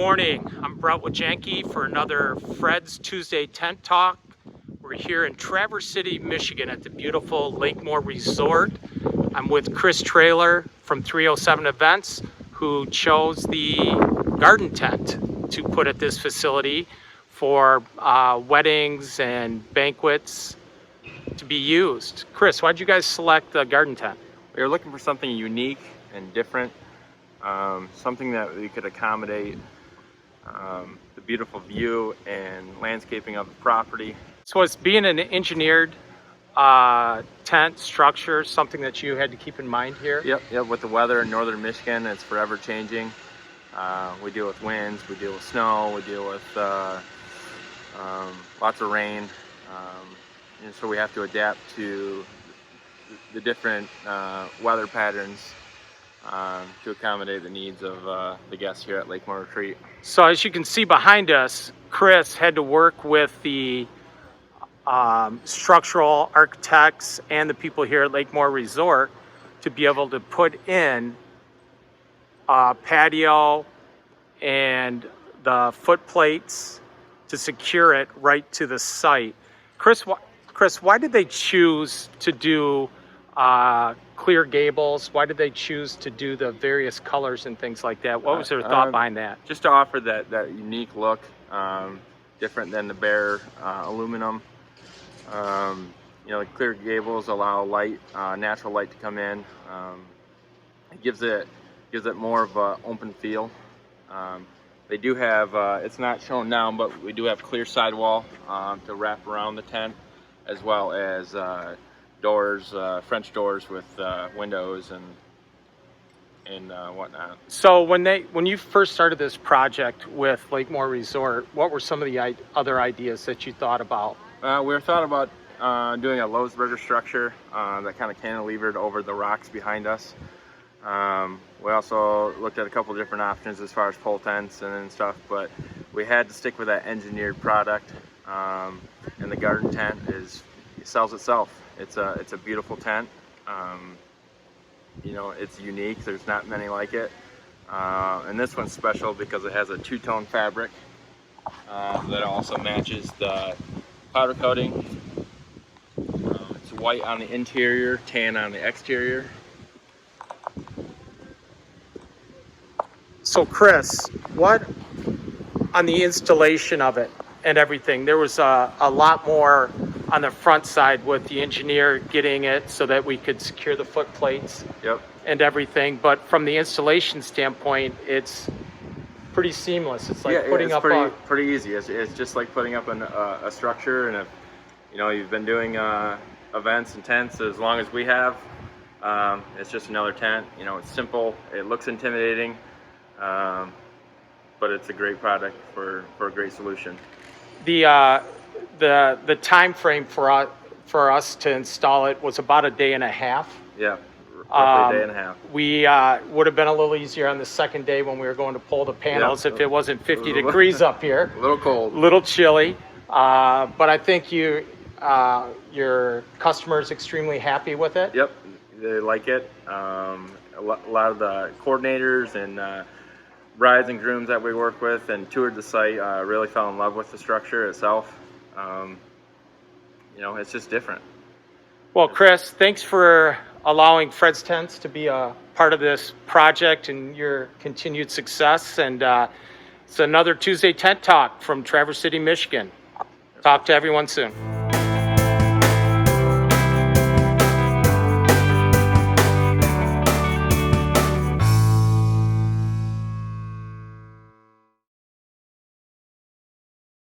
morning. I'm Bret for another Fred's Tuesday Tent Talk. We're here in Traverse City, Michigan at the beautiful Lakemore Resort. I'm with Chris Traylor from 307 Events, who chose the garden tent to put at this facility for weddings and banquets to be used. Chris, why did you guys select the garden tent? We were looking for something unique and different, something that we could accommodate the beautiful view and landscaping of the property. So it's being an engineered tent structure, something that you had to keep in mind here? Yep. With the weather in northern Michigan, it's forever changing. We deal with winds, we deal with snow, we deal with lots of rain, and so we have to adapt to the different weather patterns to accommodate the needs of the guests here at Lakemore Retreat. So as you can see behind us, Chris had to work with the structural architects and the people here at Lakemore Resort to be able to put in a patio and the foot plates to secure it right to the site. Chris, why did they choose to do clear gables? Why did they choose to do the various colors and things like that? What was their thought behind that? Just to offer that unique look, different than the bare aluminum. The clear gables allow light, natural light to come in. It gives it more of an open feel. They do have, it's not shown now, but we do have clear sidewall to wrap around the tent, as well as doors, French doors with windows and whatnot. So when you first started this project with Lakemore Resort, what were some of the other ideas that you thought about? We thought about doing a Lowe's structure that kind of cantilevered over the rocks behind us. We also looked at a couple different options as far as pole tents and stuff, but we had to stick with that engineered product. And the garden tent it sells itself. It's a beautiful tent. It's unique. There's not many like it. And this one's special because it has a two-tone fabric that also matches the powder coating. It's white on the interior, tan on the exterior. So Chris, what on the installation of it and everything, there was a lot more on the front side with the engineer getting it so that we could secure the foot plates. Yep. And everything, but from the installation standpoint, it's pretty seamless. It's like putting up pretty easy. It's just like putting up a structure, and if you've been doing events and tents as long as we have, it's just another tent. It's simple. It looks intimidating, but it's a great product for a great solution. The time frame for us to install it was about a day and a half. Yeah. Roughly a day and a half. We would have been a little easier on the second day when we were going to pull the panels if it wasn't 50 degrees up here. A little cold. A little chilly. But I think your customer is extremely happy with it. Yep, they like it. A lot of the coordinators and brides and grooms that we work with and toured the site really fell in love with the structure itself. It's just different. Well, Chris, thanks for allowing Fred's Tents to be a part of this project and your continued success. And it's another Tuesday Tent Talk from Traverse City, Michigan. Talk to everyone soon.